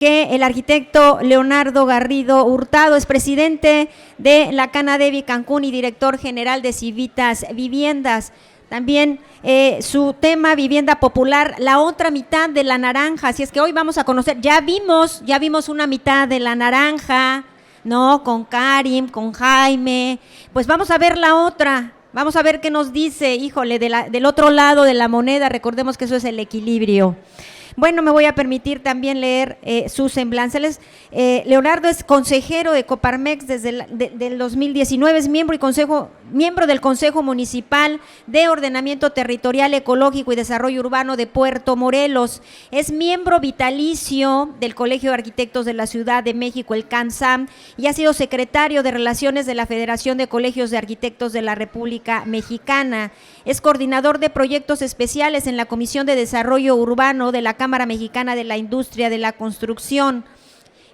Que el arquitecto Leonardo Garrido Hurtado es presidente de la Canadevi Cancún y director general de Civitas Viviendas. También su tema vivienda popular, la otra mitad de la naranja. Así es que hoy vamos a conocer, ya vimos una mitad de la naranja, ¿no? Con Karim, con Jaime. Pues vamos a ver la otra. Vamos a ver qué nos dice, híjole, del otro lado de la moneda. Recordemos que eso es el equilibrio. Bueno, me voy a permitir también leer sus semblanzas. Leonardo es consejero de Coparmex desde del 2019, es miembro del Consejo Municipal de Ordenamiento Territorial, Ecológico y Desarrollo Urbano de Puerto Morelos. Es miembro vitalicio del Colegio de Arquitectos de la Ciudad de México, el CANSAM, y ha sido secretario de Relaciones de la Federación de Colegios de Arquitectos de la República Mexicana. Es coordinador de proyectos especiales en la Comisión de Desarrollo Urbano de la Cámara Mexicana de la Industria de la Construcción,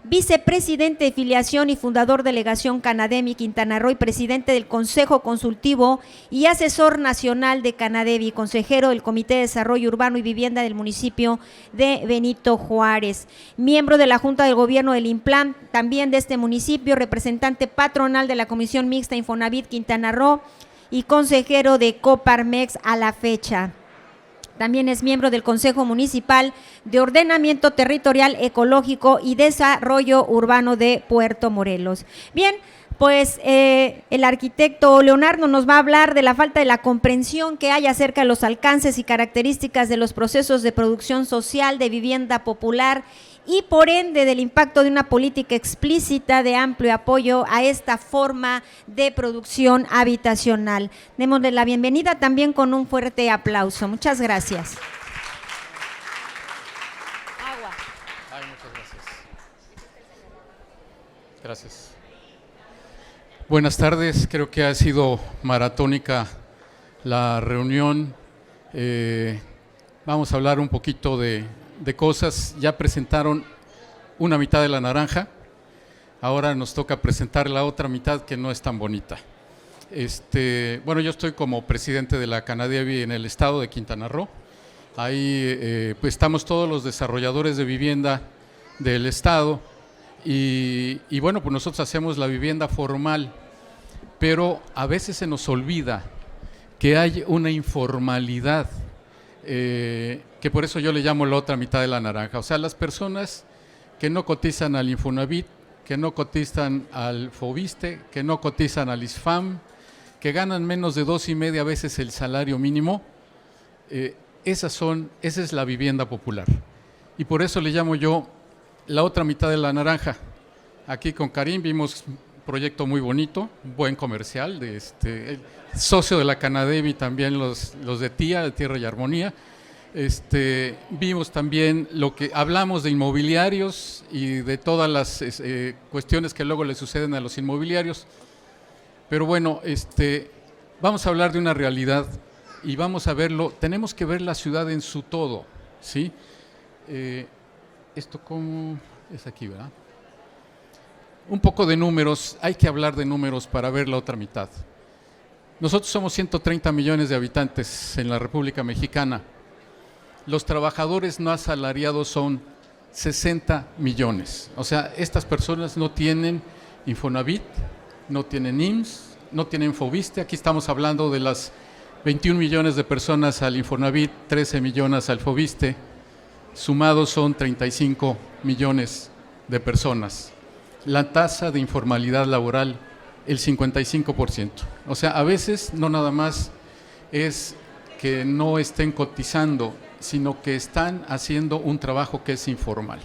vicepresidente de filiación y fundador delegación Canadevi Quintana Roo y presidente del Consejo Consultivo y asesor nacional de Canadevi, consejero del Comité de Desarrollo Urbano y Vivienda del municipio de Benito Juárez, miembro de la Junta de Gobierno del INPLAN, también de este municipio, representante patronal de la Comisión Mixta Infonavit Quintana Roo y consejero de Coparmex a la fecha. También es miembro del Consejo Municipal de Ordenamiento Territorial, Ecológico y Desarrollo Urbano de Puerto Morelos. Bien, pues el arquitecto Leonardo nos va a hablar de la falta de la comprensión que hay acerca de los alcances y características de los procesos de producción social de vivienda popular y por ende del impacto de una política explícita de amplio apoyo a esta forma de producción habitacional. Démosle la bienvenida también con un fuerte aplauso. Muchas gracias. Agua. Ay, muchas gracias. Gracias. Buenas tardes, creo que ha sido maratónica la reunión. Vamos a hablar un poquito de cosas. Ya presentaron una mitad de la naranja, ahora nos toca presentar la otra mitad que no es tan bonita. Bueno, yo estoy como presidente de la Canadevi en el estado de Quintana Roo. Ahí pues estamos todos los desarrolladores de vivienda del estado y bueno, pues nosotros hacemos la vivienda formal, pero a veces se nos olvida que hay una informalidad, que por eso yo le llamo la otra mitad de la naranja. O sea, las personas que no cotizan al Infonavit, que no cotizan al Foviste, que no cotizan al ISFAM, que ganan menos de 2.5 veces el salario mínimo, esa es la vivienda popular. Y por eso le llamo yo la otra mitad de la naranja. Aquí con Karim vimos un proyecto muy bonito, buen comercial, de el socio de la Canadevi también los de TIA, de Tierra y Armonía. Vimos también lo que hablamos de inmobiliarios y de todas las cuestiones que luego le suceden a los inmobiliarios. Pero bueno, vamos a hablar de una realidad y vamos a verlo, tenemos que ver la ciudad en su todo, ¿sí? Esto como es aquí, ¿verdad? Un poco de números, hay que hablar de números para ver la otra mitad. Nosotros somos 130 millones de habitantes en la República Mexicana. Los trabajadores no asalariados son 60 millones. O sea, estas personas no tienen Infonavit, no tienen IMSS, no tienen Foviste. Aquí estamos hablando de las 21 millones de personas al Infonavit, 13 millones al Foviste. Sumados son 35 millones de personas. La tasa de informalidad laboral, el 55%. O sea, a veces no nada más es que no estén cotizando, sino que están haciendo un trabajo que es informal.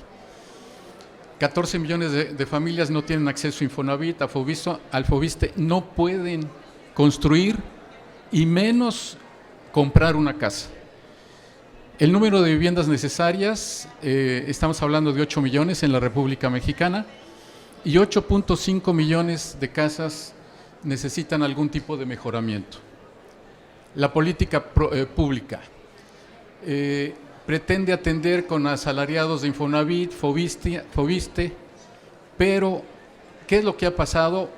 14 millones de familias no tienen acceso a Infonavit, al Foviste, no pueden construir y menos comprar una casa. El número de viviendas necesarias, estamos hablando de 8 millones en la República Mexicana y 8.5 millones de casas necesitan algún tipo de mejoramiento. La política pública pretende atender con asalariados de Infonavit, Foviste, pero ¿qué es lo que ha pasado?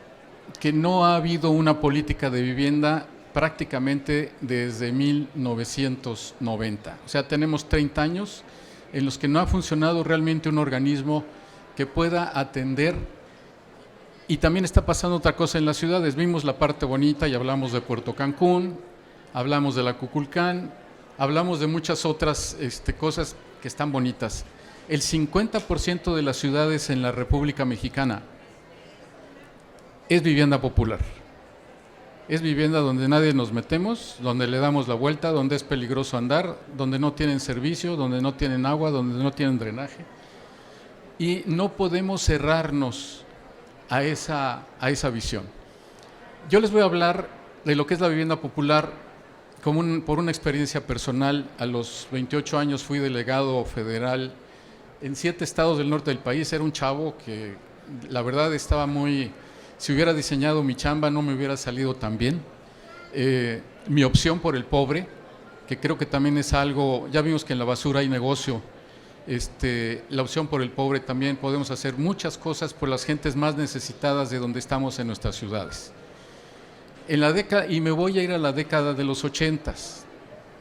Que no ha habido una política de vivienda prácticamente desde 1990. O sea, tenemos 30 años en los que no ha funcionado realmente un organismo que pueda atender. Y también está pasando otra cosa en las ciudades. Vimos la parte bonita y hablamos de Puerto Cancún, hablamos de la Cuculcán, hablamos de muchas otras cosas que están bonitas. El 50% de las ciudades en la República Mexicana es vivienda popular. Es vivienda donde nadie nos metemos, donde le damos la vuelta, donde es peligroso andar, donde no tienen servicio, donde no tienen agua, donde no tienen drenaje. Y no podemos cerrarnos a esa visión. Yo les voy a hablar de lo que es la vivienda popular por una experiencia personal. A los 28 años fui delegado federal en 7 estados del norte del país. Era un chavo que la verdad estaba muy... Si hubiera diseñado mi chamba no me hubiera salido tan bien. Mi opción por el pobre, que creo que también es algo, ya vimos que en la basura hay negocio, la opción por el pobre también podemos hacer muchas cosas por las gentes más necesitadas de donde estamos en nuestras ciudades. En la década, y me voy a ir a la década de los 80s,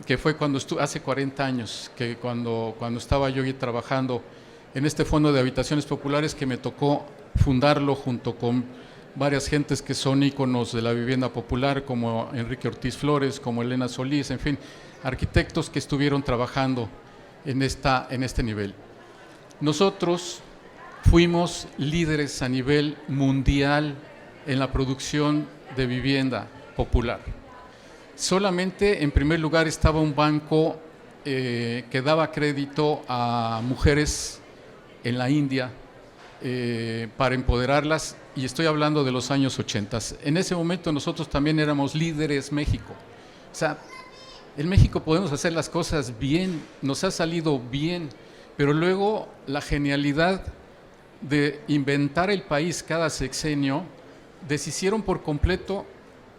que fue cuando hace 40 años, que cuando estaba yo trabajando en este fondo de habitaciones populares que me tocó fundarlo junto con varias gentes que son íconos de la vivienda popular, como Enrique Ortiz Flores, como Elena Solís, en fin, arquitectos que estuvieron trabajando en este nivel. Nosotros fuimos líderes a nivel mundial en la producción de vivienda popular. Solamente en primer lugar estaba un banco que daba crédito a mujeres en la India para empoderarlas, y estoy hablando de los años 80. En ese momento nosotros también éramos líderes México. O sea, en México podemos hacer las cosas bien, nos ha salido bien, pero luego la genialidad de inventar el país cada sexenio deshicieron por completo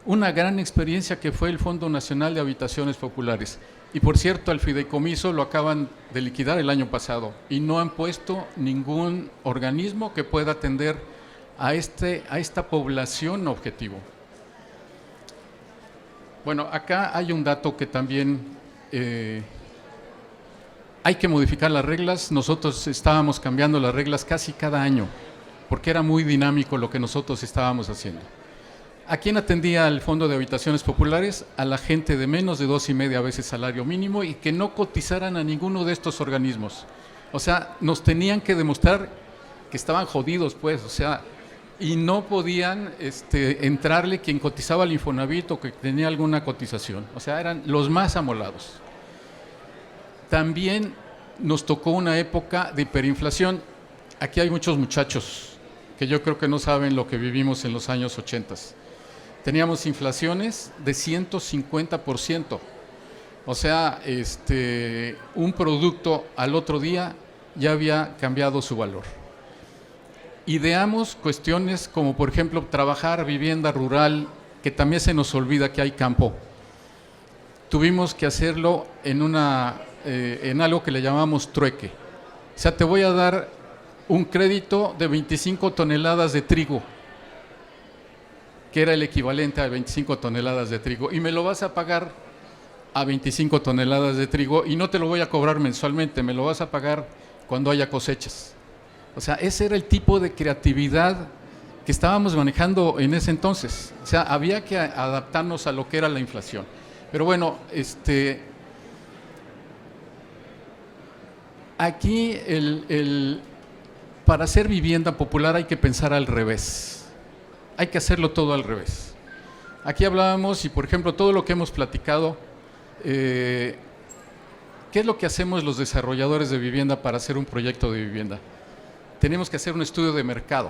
una gran experiencia que fue el Fondo Nacional de Habitaciones Populares. Y por cierto, el fideicomiso lo acaban de liquidar el año pasado y no han puesto ningún organismo que pueda atender a esta población objetivo. Bueno, acá hay un dato que también hay que modificar las reglas. Nosotros estábamos cambiando las reglas casi cada año porque era muy dinámico lo que nosotros estábamos haciendo. ¿A quién atendía el Fondo de Habitaciones Populares? A la gente de menos de 2.5 veces salario mínimo y que no cotizaran a ninguno de estos organismos. O sea, nos tenían que demostrar que estaban jodidos, pues, o sea, y no podían entrarle quien cotizaba al Infonavit o que tenía alguna cotización. O sea, eran los más amolados. También nos tocó una época de hiperinflación. Aquí hay muchos muchachos que yo creo que no saben lo que vivimos en los años 80. Teníamos inflaciones de 150%. O sea, un producto al otro día ya había cambiado su valor. Ideamos cuestiones como, por ejemplo, trabajar vivienda rural, que también se nos olvida que hay campo. Tuvimos que hacerlo en algo que le llamamos trueque. O sea, te voy a dar un crédito de 25 toneladas de trigo, que era el equivalente a 25 toneladas de trigo, y me lo vas a pagar a 25 toneladas de trigo, y no te lo voy a cobrar mensualmente, me lo vas a pagar cuando haya cosechas. O sea, ese era el tipo de creatividad que estábamos manejando en ese entonces. O sea, había que adaptarnos a lo que era la inflación. Pero bueno, aquí para hacer vivienda popular hay que pensar al revés. Hay que hacerlo todo al revés. Aquí hablábamos, y por ejemplo, todo lo que hemos platicado, ¿qué es lo que hacemos los desarrolladores de vivienda para hacer un proyecto de vivienda? Tenemos que hacer un estudio de mercado.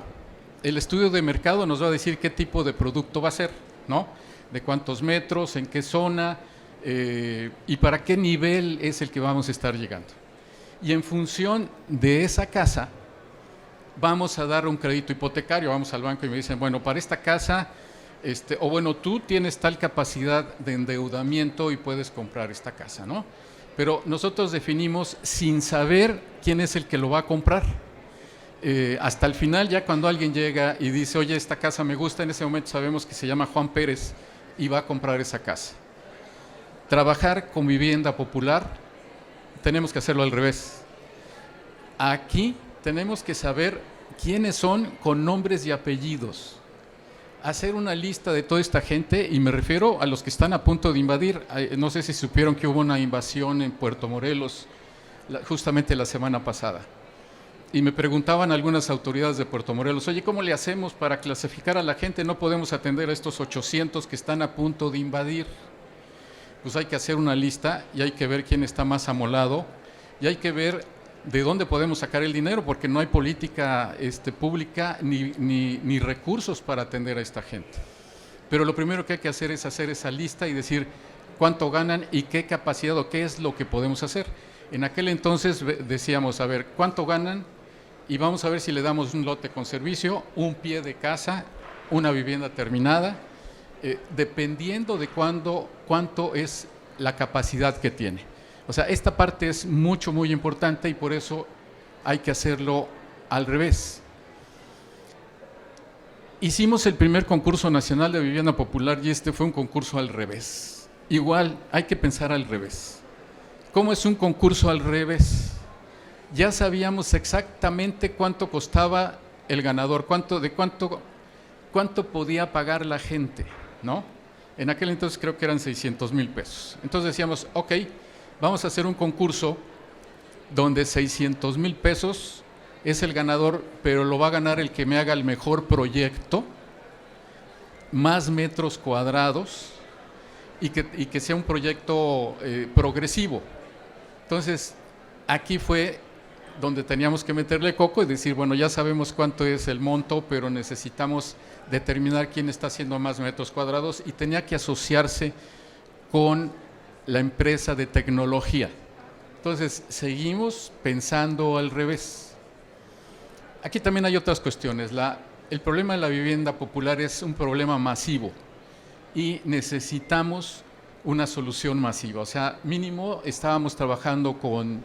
El estudio de mercado nos va a decir qué tipo de producto va a ser, ¿no? De cuántos metros, en qué zona y para qué nivel es el que vamos a estar llegando. Y en función de esa casa, vamos a dar un crédito hipotecario. Vamos al banco y me dicen, bueno, para esta casa, o bueno, tú tienes tal capacidad de endeudamiento y puedes comprar esta casa, ¿no? Pero nosotros definimos sin saber quién es el que lo va a comprar. Hasta el final, ya cuando alguien llega y dice, oye, esta casa me gusta, en ese momento sabemos que se llama Juan Pérez y va a comprar esa casa. Trabajar con vivienda popular, tenemos que hacerlo al revés. Aquí tenemos que saber quiénes son con nombres y apellidos. Hacer una lista de toda esta gente, y me refiero a los que están a punto de invadir. No sé si supieron que hubo una invasión en Puerto Morelos justamente la semana pasada. Y me preguntaban algunas autoridades de Puerto Morelos, oye, ¿cómo le hacemos para clasificar a la gente? No podemos atender a estos 800 que están a punto de invadir. Pues hay que hacer una lista y hay que ver quién está más amolado y hay que ver de dónde podemos sacar el dinero, porque no hay política pública ni recursos para atender a esta gente. Pero lo primero que hay que hacer es hacer esa lista y decir cuánto ganan y qué capacidad o qué es lo que podemos hacer. En aquel entonces decíamos, a ver, ¿cuánto ganan? Y vamos a ver si le damos un lote con servicio, un pie de casa, una vivienda terminada, dependiendo de cuánto es la capacidad que tiene. O sea, esta parte es muy importante y por eso hay que hacerlo al revés. Hicimos el primer concurso nacional de vivienda popular y fue un concurso al revés. Igual, hay que pensar al revés. ¿Cómo es un concurso al revés? Ya sabíamos exactamente cuánto costaba el ganador, cuánto podía pagar la gente, ¿no? En aquel entonces creo que eran 600,000 pesos. Entonces decíamos, ok, vamos a hacer un concurso donde 600,000 pesos es el ganador, pero lo va a ganar el que me haga el mejor proyecto, más metros cuadrados y que sea un proyecto progresivo. Entonces, aquí fue donde teníamos que meterle coco y decir, bueno, ya sabemos cuánto es el monto, pero necesitamos determinar quién está haciendo más metros cuadrados y tenía que asociarse con la empresa de tecnología. Entonces, seguimos pensando al revés. Aquí también hay otras cuestiones. El problema de la vivienda popular es un problema masivo y necesitamos una solución masiva. O sea, mínimo estábamos trabajando con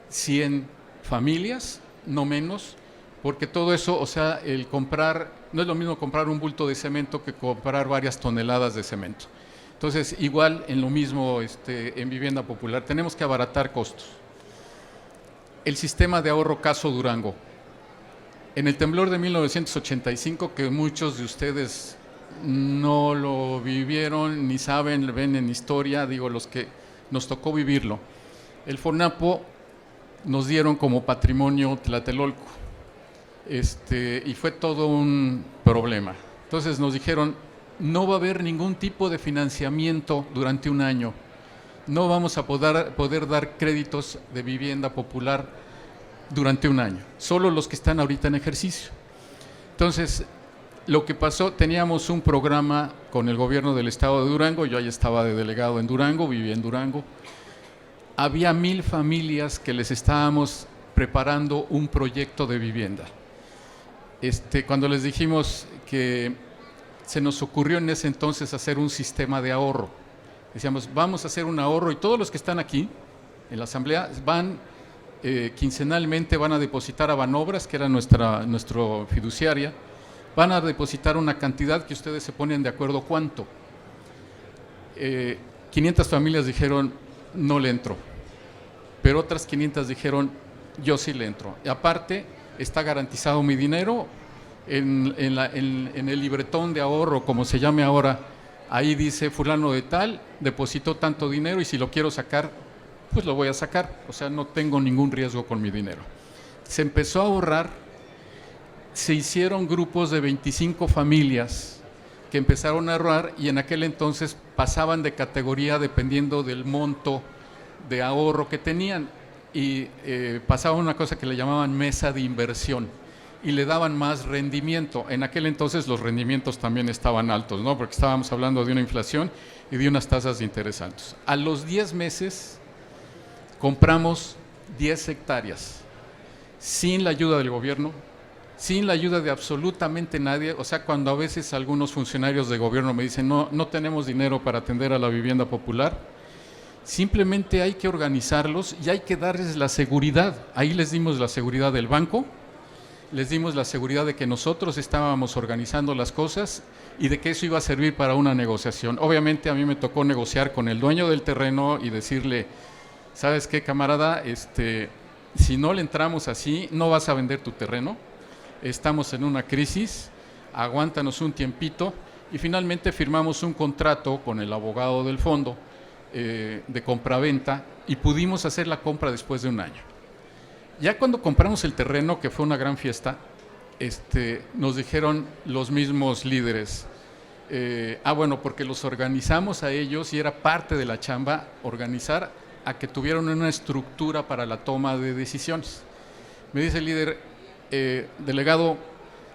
100 familias, no menos, porque todo eso, o sea, el comprar, no es lo mismo comprar un bulto de cemento que comprar varias toneladas de cemento. Entonces, igual en lo mismo en vivienda popular, tenemos que abaratar costos. El sistema de ahorro Caso Durango. En el temblor de 1985, que muchos de ustedes no lo vivieron, ni saben, ven en historia, digo, los que nos tocó vivirlo, el FONAPO nos dieron como patrimonio Tlatelolco, y fue todo un problema. Entonces nos dijeron, no va a haber ningún tipo de financiamiento durante un año, no vamos a poder dar créditos de vivienda popular durante un año, solo los que están ahorita en ejercicio. Entonces, lo que pasó, teníamos un programa con el gobierno del estado de Durango, yo ahí estaba de delegado en Durango, vivía en Durango. Había 1,000 familias que les estábamos preparando un proyecto de vivienda. Cuando les dijimos que se nos ocurrió en ese entonces hacer un sistema de ahorro, decíamos, vamos a hacer un ahorro y todos los que están aquí en la asamblea van quincenalmente, van a depositar a Banobras, que era nuestro fiduciaria, van a depositar una cantidad que ustedes se ponen de acuerdo cuánto. 500 familias dijeron, no le entro, pero otras 500 dijeron, yo sí le entro. Y aparte, está garantizado mi dinero en el libretón de ahorro, como se llame ahora, ahí dice fulano de tal, depositó tanto dinero y si lo quiero sacar, pues lo voy a sacar, o sea, no tengo ningún riesgo con mi dinero. Se empezó a ahorrar, se hicieron grupos de 25 familias que empezaron a ahorrar y en aquel entonces pasaban de categoría dependiendo del monto de ahorro que tenían y pasaba una cosa que le llamaban mesa de inversión y le daban más rendimiento. En aquel entonces los rendimientos también estaban altos, ¿no? Porque estábamos hablando de una inflación y de unas tasas de interés altos. A los 10 meses compramos 10 hectáreas sin la ayuda del gobierno, sin la ayuda de absolutamente nadie. O sea, cuando a veces algunos funcionarios de gobierno me dicen no tenemos dinero para atender a la vivienda popular, simplemente hay que organizarlos y hay que darles la seguridad. Ahí les dimos la seguridad del banco, les dimos la seguridad de que nosotros estábamos organizando las cosas y de que eso iba a servir para una negociación. Obviamente a mí me tocó negociar con el dueño del terreno y decirle, ¿sabes qué, camarada? si no le entramos así, no vas a vender tu terreno, estamos en una crisis, aguántanos un tiempito, y finalmente firmamos un contrato con el abogado del fondo de compraventa y pudimos hacer la compra después de un año. Ya cuando compramos el terreno, que fue una gran fiesta, nos dijeron los mismos líderes, bueno, porque los organizamos a ellos y era parte de la chamba organizar a que tuvieran una estructura para la toma de decisiones. Me dice el líder, delegado,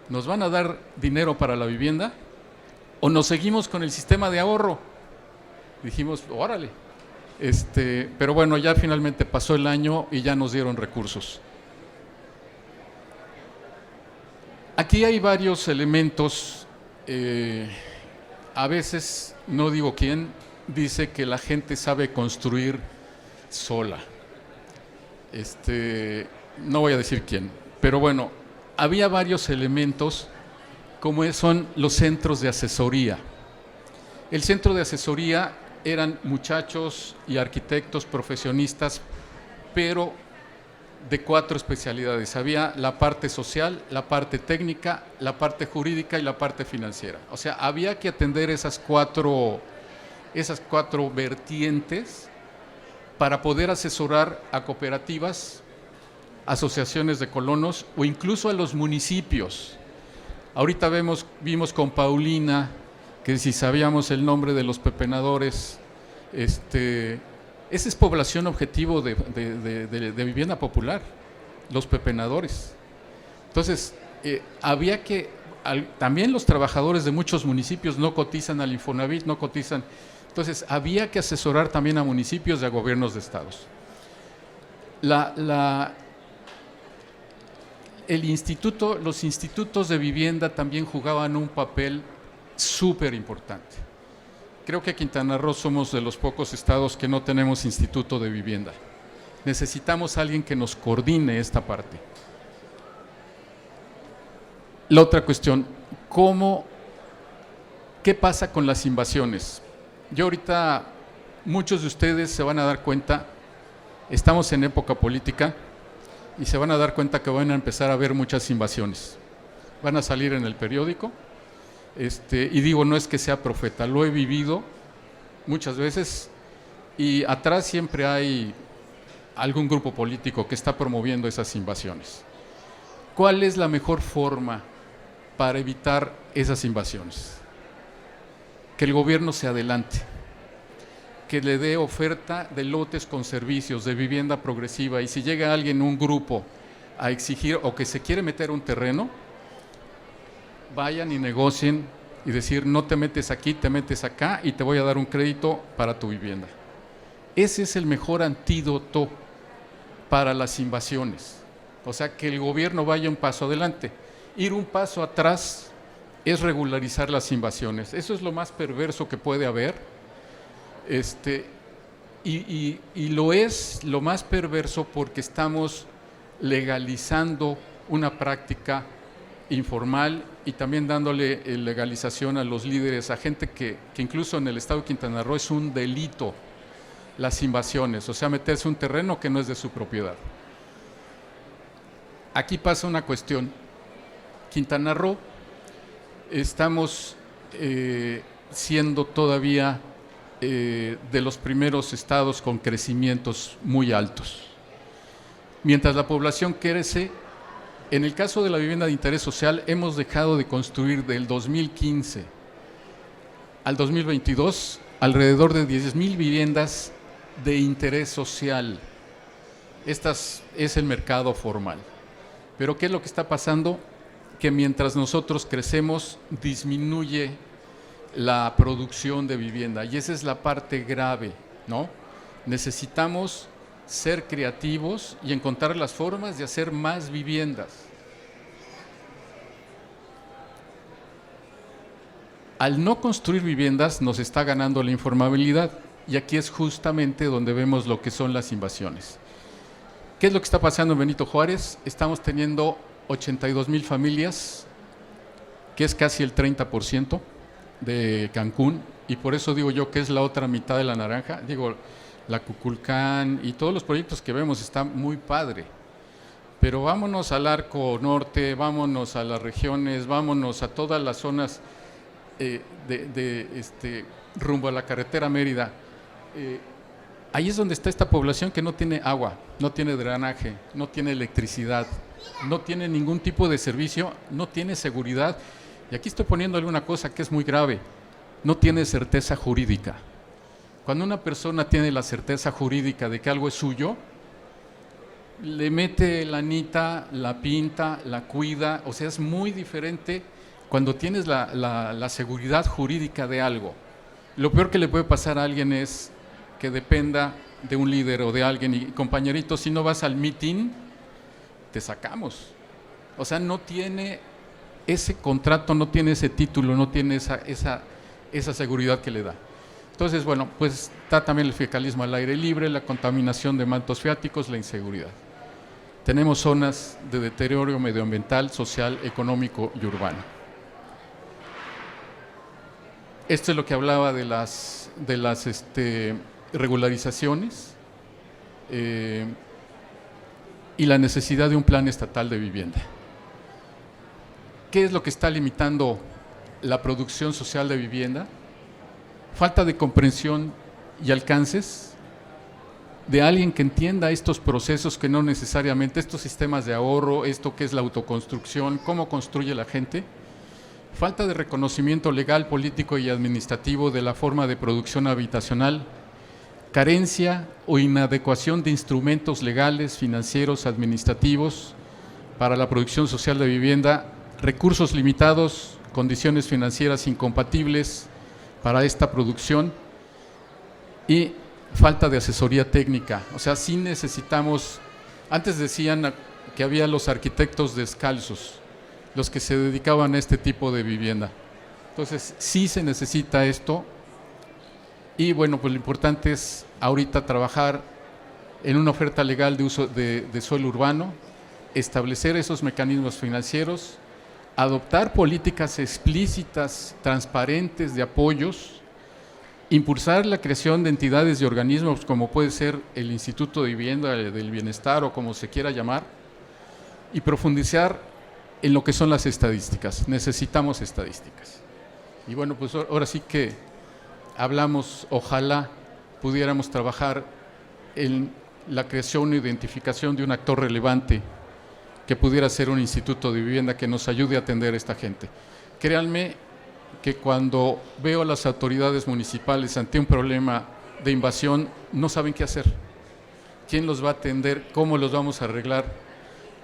¿nos van a dar dinero para la vivienda o nos seguimos con el sistema de ahorro? Dijimos, órale. Pero bueno, ya finalmente pasó el año y ya nos dieron recursos. Aquí hay varios elementos. A veces, no digo quién, dice que la gente sabe construir sola. No voy a decir quién, pero bueno, había varios elementos como son los centros de asesoría. El centro de asesoría eran muchachos y arquitectos profesionistas, pero de 4 especialidades. Había la parte social, la parte técnica, la parte jurídica y la parte financiera. O sea, había que atender esas cuatro vertientes para poder asesorar a cooperativas, asociaciones de colonos o incluso a los municipios. Ahorita vimos con Paulina que si sabíamos el nombre de los pepenadores, esa es población objetivo de vivienda popular, los pepenadores. Entonces, había que, también los trabajadores de muchos municipios no cotizan al Infonavit, no cotizan. Entonces, había que asesorar también a municipios y a gobiernos de estados. Los institutos de vivienda también jugaban un papel súper importante. Creo que Quintana Roo somos de los pocos estados que no tenemos instituto de vivienda. Necesitamos a alguien que nos coordine esta parte. La otra cuestión, ¿qué pasa con las invasiones? Yo ahorita, muchos de ustedes se van a dar cuenta, estamos en época política y se van a dar cuenta que van a empezar a haber muchas invasiones. Van a salir en el periódico. Y digo, no es que sea profeta, lo he vivido muchas veces y atrás siempre hay algún grupo político que está promoviendo esas invasiones. ¿Cuál es la mejor forma para evitar esas invasiones? Que el gobierno se adelante, que le dé oferta de lotes con servicios, de vivienda progresiva, y si llega alguien, un grupo, a exigir o que se quiere meter un terreno, vayan y negocien y decir, no te metes aquí, te metes acá y te voy a dar un crédito para tu vivienda. Ese es el mejor antídoto para las invasiones. O sea, que el gobierno vaya un paso adelante. Ir un paso atrás es regularizar las invasiones. Eso es lo más perverso que puede haber. Y lo es lo más perverso porque estamos legalizando una práctica informal y también dándole legalización a los líderes, a gente que incluso en el estado de Quintana Roo es un delito las invasiones, o sea, meterse un terreno que no es de su propiedad. Aquí pasa una cuestión. Quintana Roo estamos siendo todavía de los primeros estados con crecimientos muy altos. Mientras la población crece, en el caso de la vivienda de interés social, hemos dejado de construir del 2015 al 2022 alrededor de 10,000 viviendas de interés social. Este es el mercado formal. Pero ¿qué es lo que está pasando? Que mientras nosotros crecemos, disminuye la producción de vivienda. Y esa es la parte grave, ¿no? Necesitamos ser creativos y encontrar las formas de hacer más viviendas. Al no construir viviendas nos está ganando la informabilidad y aquí es justamente donde vemos lo que son las invasiones. ¿Qué es lo que está pasando en Benito Juárez? Estamos teniendo 82,000 familias, que es casi el 30% de Cancún, y por eso digo yo que es la otra mitad de la naranja. Digo, la Cuculcán y todos los proyectos que vemos está muy padre, pero vámonos al Arco Norte, vámonos a las regiones, vámonos a todas las zonas rumbo a la carretera Mérida. Ahí es donde está esta población que no tiene agua, no tiene drenaje, no tiene electricidad, no tiene ningún tipo de servicio, no tiene seguridad. Y aquí estoy poniéndole una cosa que es muy grave, no tiene certeza jurídica. Cuando una persona tiene la certeza jurídica de que algo es suyo, le mete lanita, la pinta, la cuida, o sea, es muy diferente cuando tienes la seguridad jurídica de algo. Lo peor que le puede pasar a alguien es que dependa de un líder o de alguien, y compañerito, si no vas al meeting, te sacamos. O sea, no tiene ese contrato, no tiene ese título, no tiene esa seguridad que le da. Entonces, bueno, pues está también el fecalismo al aire libre, la contaminación de mantos freáticos, la inseguridad. Tenemos zonas de deterioro medioambiental, social, económico y urbano. Esto es lo que hablaba de las regularizaciones y la necesidad de un plan estatal de vivienda. ¿Qué es lo que está limitando la producción social de vivienda? Falta de comprensión y alcances de alguien que entienda estos procesos, que no necesariamente, estos sistemas de ahorro, esto que es la autoconstrucción, cómo construye la gente. Falta de reconocimiento legal, político y administrativo de la forma de producción habitacional, carencia o inadecuación de instrumentos legales, financieros, administrativos para la producción social de vivienda, recursos limitados, condiciones financieras incompatibles para esta producción y falta de asesoría técnica. O sea, sí necesitamos, antes decían que había los arquitectos descalzos, los que se dedicaban a este tipo de vivienda. Entonces, sí se necesita esto y bueno, pues lo importante es ahorita trabajar en una oferta legal de uso de suelo urbano, establecer esos mecanismos financieros, adoptar políticas explícitas, transparentes de apoyos, impulsar la creación de entidades y organismos como puede ser el Instituto de Vivienda del Bienestar o como se quiera llamar, y profundizar en lo que son las estadísticas. Necesitamos estadísticas. Y bueno, pues ahora sí que hablamos, ojalá pudiéramos trabajar en la creación e identificación de un actor relevante que pudiera ser un instituto de vivienda que nos ayude a atender a esta gente. Créanme que cuando veo a las autoridades municipales ante un problema de invasión, no saben qué hacer. ¿Quién los va a atender? ¿Cómo los vamos a arreglar?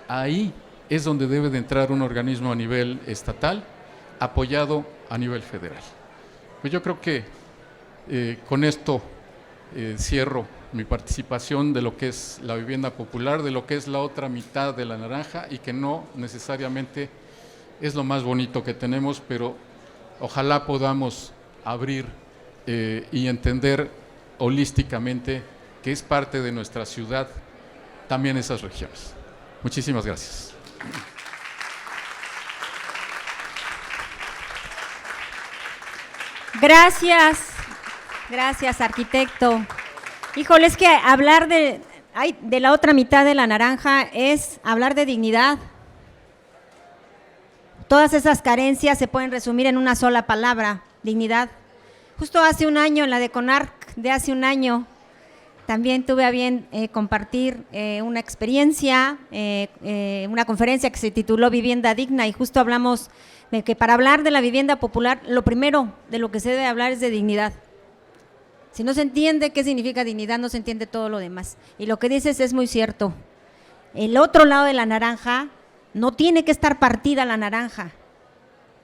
Ahí es donde debe de entrar un organismo a nivel estatal, apoyado a nivel federal. Pues yo creo que con esto cierro mi participación de lo que es la vivienda popular, de lo que es la otra mitad de la naranja y que no necesariamente es lo más bonito que tenemos, pero ojalá podamos abrir y entender holísticamente que es parte de nuestra ciudad también esas regiones. Muchísimas gracias. Gracias, arquitecto. Híjole, es que hablar de la otra mitad de la naranja es hablar de dignidad. Todas esas carencias se pueden resumir en una sola palabra, dignidad. Justo hace un año, en la de CONARC de hace un año, también tuve a bien compartir una experiencia, una conferencia que se tituló Vivienda Digna, y justo hablamos de que para hablar de la vivienda popular, lo primero de lo que se debe hablar es de dignidad. Si no se entiende qué significa dignidad, no se entiende todo lo demás. Y lo que dices es muy cierto. El otro lado de la naranja no tiene que estar partida la naranja,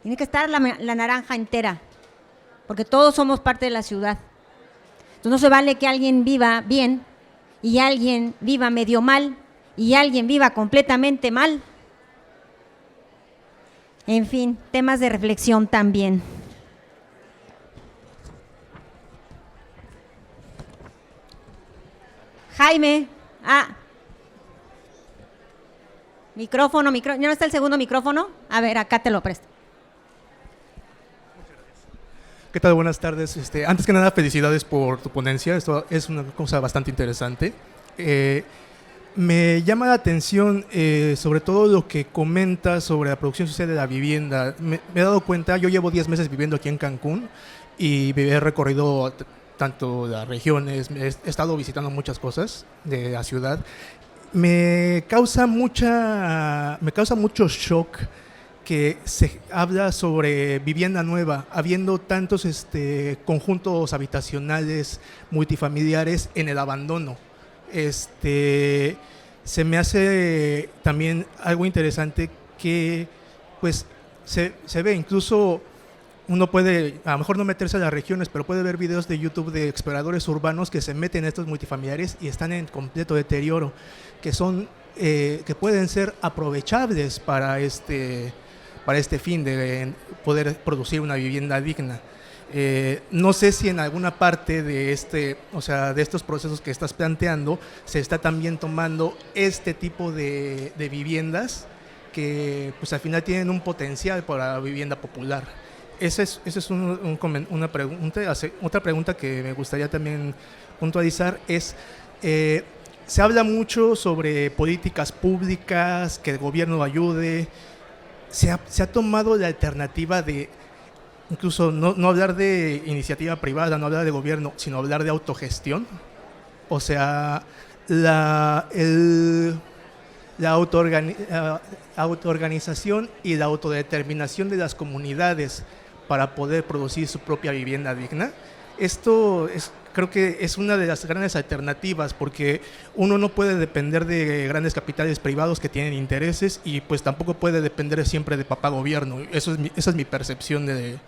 tiene que estar la naranja entera, porque todos somos parte de la ciudad. Entonces no se vale que alguien viva bien y alguien viva medio mal y alguien viva completamente mal. En fin, temas de reflexión también. Jaime, micrófono, ¿ya no está el segundo micrófono? A ver, acá te lo presto. ¿Qué tal? Buenas tardes. Antes que nada, felicidades por tu ponencia. Esto es una cosa bastante interesante. Me llama la atención sobre todo lo que comenta sobre la producción social de la vivienda. Me he dado cuenta, yo llevo 10 meses viviendo aquí en Cancún y he recorrido tanto las regiones, he estado visitando muchas cosas de la ciudad. Me causa mucho shock que se habla sobre vivienda nueva, habiendo tantos conjuntos habitacionales multifamiliares en el abandono. Se me hace también algo interesante que pues se ve, incluso uno puede, a lo mejor no meterse a las regiones, pero puede ver videos de YouTube de exploradores urbanos que se meten en estos multifamiliares y están en completo deterioro, que son que pueden ser aprovechables para este fin de poder producir una vivienda digna. No sé si en alguna parte de de estos procesos que estás planteando se está también tomando este tipo de viviendas que pues al final tienen un potencial para la vivienda popular. Esa es una pregunta. Otra pregunta que me gustaría también puntualizar es, se habla mucho sobre políticas públicas, que el gobierno ayude. Se ha tomado la alternativa de incluso no hablar de iniciativa privada, no hablar de gobierno, sino hablar de autogestión. O sea, la autoorganización y la autodeterminación de las comunidades para poder producir su propia vivienda digna. Esto creo que es una de las grandes alternativas, porque uno no puede depender de grandes capitales privados que tienen intereses y pues tampoco puede depender siempre de papá gobierno. Esa es mi percepción de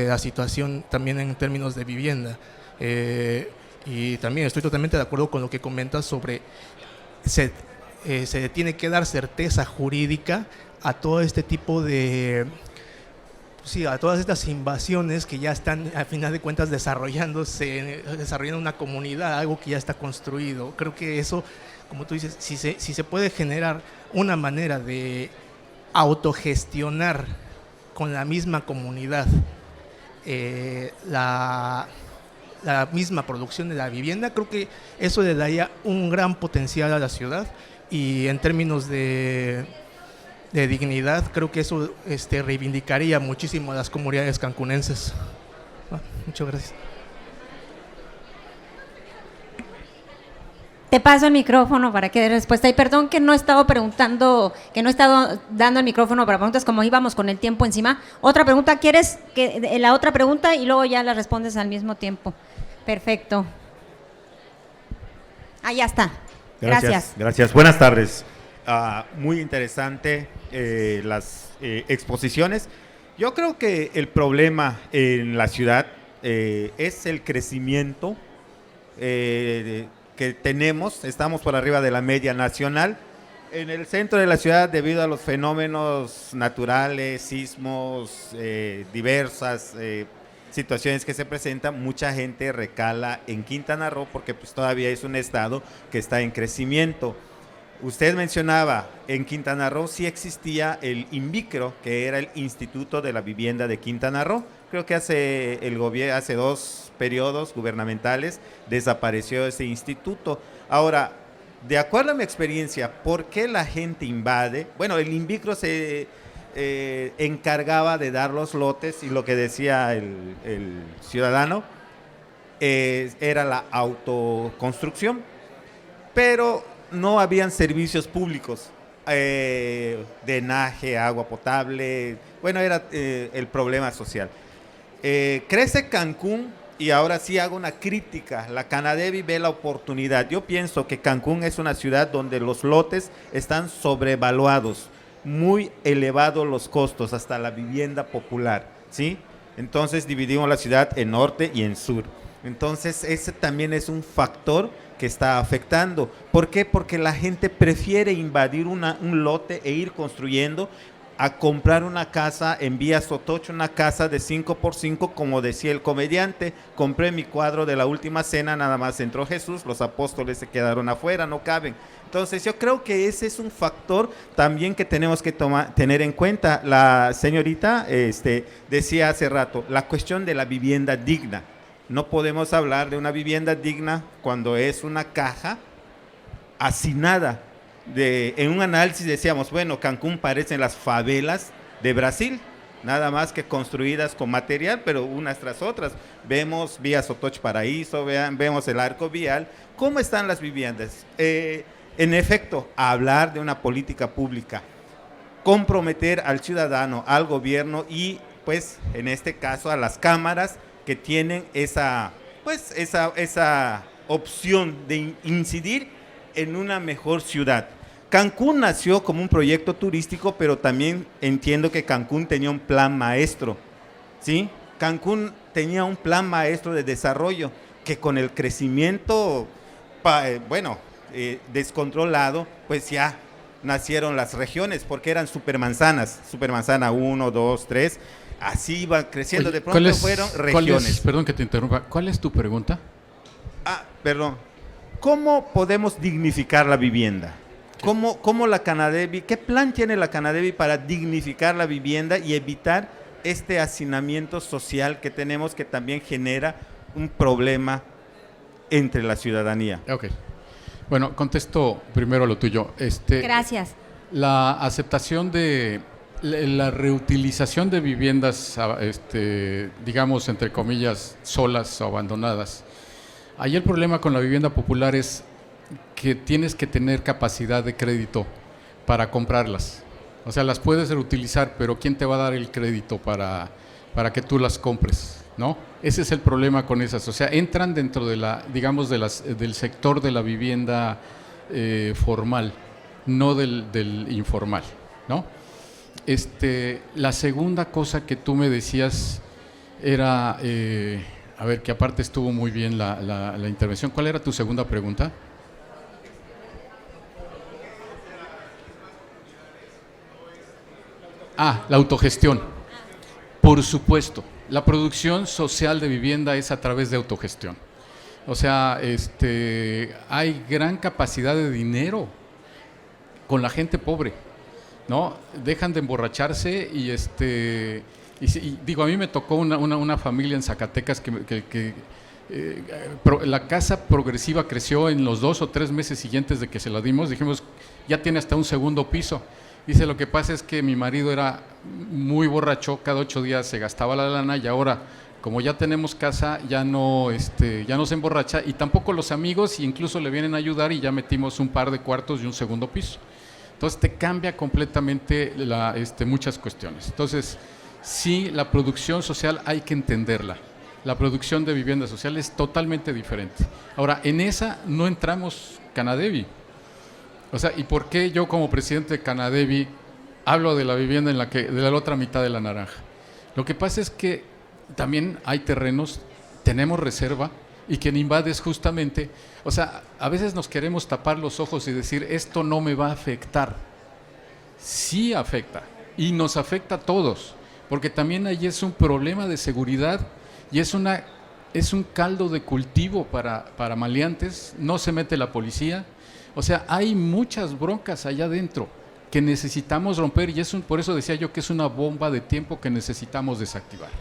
la situación también en términos de vivienda. Y también estoy totalmente de acuerdo con lo que comentas sobre se tiene que dar certeza jurídica a todo este tipo de... Sí, a todas estas invasiones que ya están, al final de cuentas, desarrollando una comunidad, algo que ya está construido. Creo que eso, como tú dices, si se puede generar una manera de autogestionar con la misma comunidad la misma producción de la vivienda, creo que eso le daría un gran potencial a la ciudad, y en términos de dignidad, creo que eso reivindicaría muchísimo a las comunidades cancunenses. Muchas gracias. Te paso el micrófono para que dé respuesta. Y perdón que no he estado preguntando, que no he estado dando el micrófono para preguntas, como íbamos con el tiempo encima. Otra pregunta, ¿quieres que la otra pregunta y luego ya la respondes al mismo tiempo? Perfecto. Ya está. Gracias. Gracias. Buenas tardes. Muy interesante las exposiciones. Yo creo que el problema en la ciudad es el crecimiento que tenemos. Estamos por arriba de la media nacional. En el centro de la ciudad, debido a los fenómenos naturales, sismos, diversas situaciones que se presentan, mucha gente recala en Quintana Roo porque pues todavía es un estado que está en crecimiento. Usted mencionaba, en Quintana Roo sí existía el INVICRO, que era el Instituto de la Vivienda de Quintana Roo. Creo que hace 2 periodos gubernamentales desapareció ese instituto. Ahora, de acuerdo a mi experiencia, ¿por qué la gente invade? Bueno, el INVICRO se encargaba de dar los lotes, y lo que decía el ciudadano era la autoconstrucción, pero no habían servicios públicos, drenaje, agua potable. Bueno, era el problema social. Crece Cancún, y ahora sí hago una crítica. La Canadevi ve la oportunidad. Yo pienso que Cancún es una ciudad donde los lotes están sobrevaluados, muy elevados los costos, hasta la vivienda popular, ¿sí? Entonces dividimos la ciudad en norte y en sur. Entonces ese también es un factor que está afectando. ¿Por qué? Porque la gente prefiere invadir un lote e ir construyendo, a comprar una casa en Vía Sotocho, una casa de 5x5, como decía el comediante. Compré mi cuadro de La Última Cena, nada más entró Jesús, los apóstoles se quedaron afuera, no caben. Entonces yo creo que ese es un factor también que tenemos que tener en cuenta. La señorita decía hace rato, la cuestión de la vivienda digna. No podemos hablar de una vivienda digna cuando es una caja hacinada. En un análisis decíamos, bueno, Cancún parecen las favelas de Brasil, nada más que construidas con material, pero unas tras otras. Vemos Vía Sotoch Paraíso, vemos el arco vial. ¿Cómo están las viviendas? En efecto, hablar de una política pública, comprometer al ciudadano, al gobierno y, pues, en este caso, a las cámaras que tienen esa opción de incidir en una mejor ciudad. Cancún nació como un proyecto turístico, pero también entiendo que Cancún tenía un plan maestro, ¿sí? Cancún tenía un plan maestro de desarrollo que con el crecimiento, descontrolado, pues ya nacieron las regiones, porque eran supermanzanas, supermanzana 1, 2, 3, así iban creciendo. Oye, de pronto fueron regiones. Perdón que te interrumpa, ¿cuál es tu pregunta? Perdón. ¿Cómo podemos dignificar la vivienda? ¿Cómo la Canadevi, qué plan tiene la Canadevi para dignificar la vivienda y evitar este hacinamiento social que tenemos, que también genera un problema entre la ciudadanía? Ok. Bueno, contesto primero lo tuyo. Gracias. La aceptación de la reutilización de viviendas, digamos, entre comillas, solas o abandonadas. Ahí el problema con la vivienda popular es que tienes que tener capacidad de crédito para comprarlas. O sea, las puedes reutilizar, pero ¿quién te va a dar el crédito para que tú las compres? ¿No? Ese es el problema con esas. O sea, entran dentro de del sector de la vivienda formal, no del informal, ¿no? La segunda cosa que tú me decías era, a ver, que aparte estuvo muy bien la intervención. ¿Cuál era tu segunda pregunta? La autogestión. Por supuesto, la producción social de vivienda es a través de autogestión. O sea, hay gran capacidad de dinero con la gente pobre, ¿no? Dejan de emborracharse y digo, a mí me tocó una familia en Zacatecas que la casa progresiva creció en los 2 o 3 meses siguientes de que se la dimos. Dijimos, ya tiene hasta un segundo piso. Dice, lo que pasa es que mi marido era muy borracho, cada 8 días se gastaba la lana y ahora, como ya tenemos casa, ya no se emborracha y tampoco los amigos, y incluso le vienen a ayudar y ya metimos un par de cuartos y un segundo piso. Entonces te cambia completamente muchas cuestiones. Entonces, sí, la producción social hay que entenderla. La producción de vivienda social es totalmente diferente. Ahora, en esa no entramos Canadevi. O sea, ¿y por qué yo como presidente de Canadevi hablo de la vivienda de la otra mitad de la naranja? Lo que pasa es que también hay terrenos, tenemos reserva, y quien invade es justamente, o sea, a veces nos queremos tapar los ojos y decir, esto no me va a afectar. Sí afecta, y nos afecta a todos, porque también ahí es un problema de seguridad y es un caldo de cultivo para maleantes. No se mete la policía. O sea, hay muchas broncas allá adentro que necesitamos romper, y por eso decía yo que es una bomba de tiempo que necesitamos desactivar.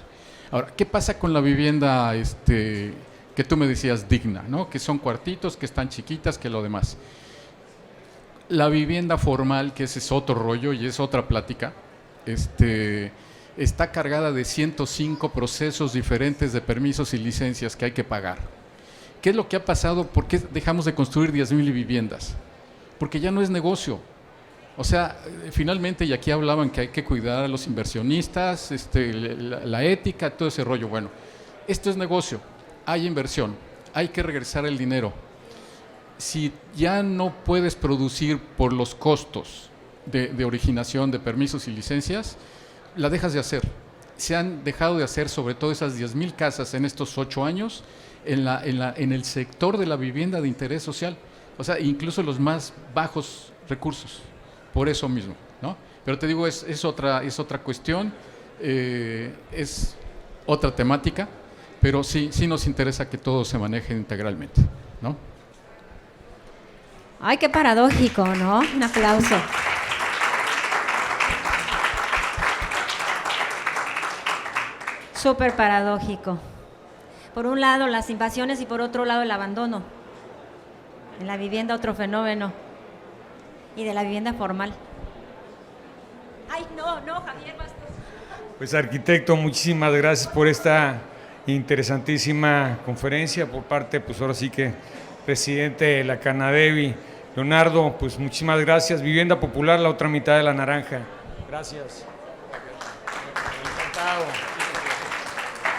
Ahora, ¿qué pasa con la vivienda que tú me decías digna, ¿no? Que son cuartitos, que están chiquitas, que lo demás? La vivienda formal, que ese es otro rollo y es otra plática, está cargada de 105 procesos diferentes de permisos y licencias que hay que pagar. ¿Qué es lo que ha pasado? ¿Por qué dejamos de construir 10,000 viviendas? Porque ya no es negocio. O sea, finalmente, y aquí hablaban que hay que cuidar a los inversionistas, la ética, todo ese rollo. Bueno, esto es negocio, hay inversión, hay que regresar el dinero. Si ya no puedes producir por los costos de originación de permisos y licencias, la dejas de hacer. Se han dejado de hacer sobre todo esas 10,000 casas en estos 8 años, en el sector de la vivienda de interés social, o sea, incluso los más bajos recursos, por eso mismo, ¿no? Pero te digo, es otra cuestión, es otra temática, pero sí nos interesa que todo se maneje integralmente, ¿no? Ay, qué paradójico, ¿no? Un aplauso. Súper paradójico. Por un lado las invasiones y por otro lado el abandono. En la vivienda otro fenómeno. Y de la vivienda formal. Ay, no, Javier Bastos. Pues arquitecto, muchísimas gracias por esta interesantísima conferencia por parte, pues ahora sí que presidente de la Canadevi. Leonardo, pues muchísimas gracias. Vivienda popular, la otra mitad de la naranja. Gracias. Encantado.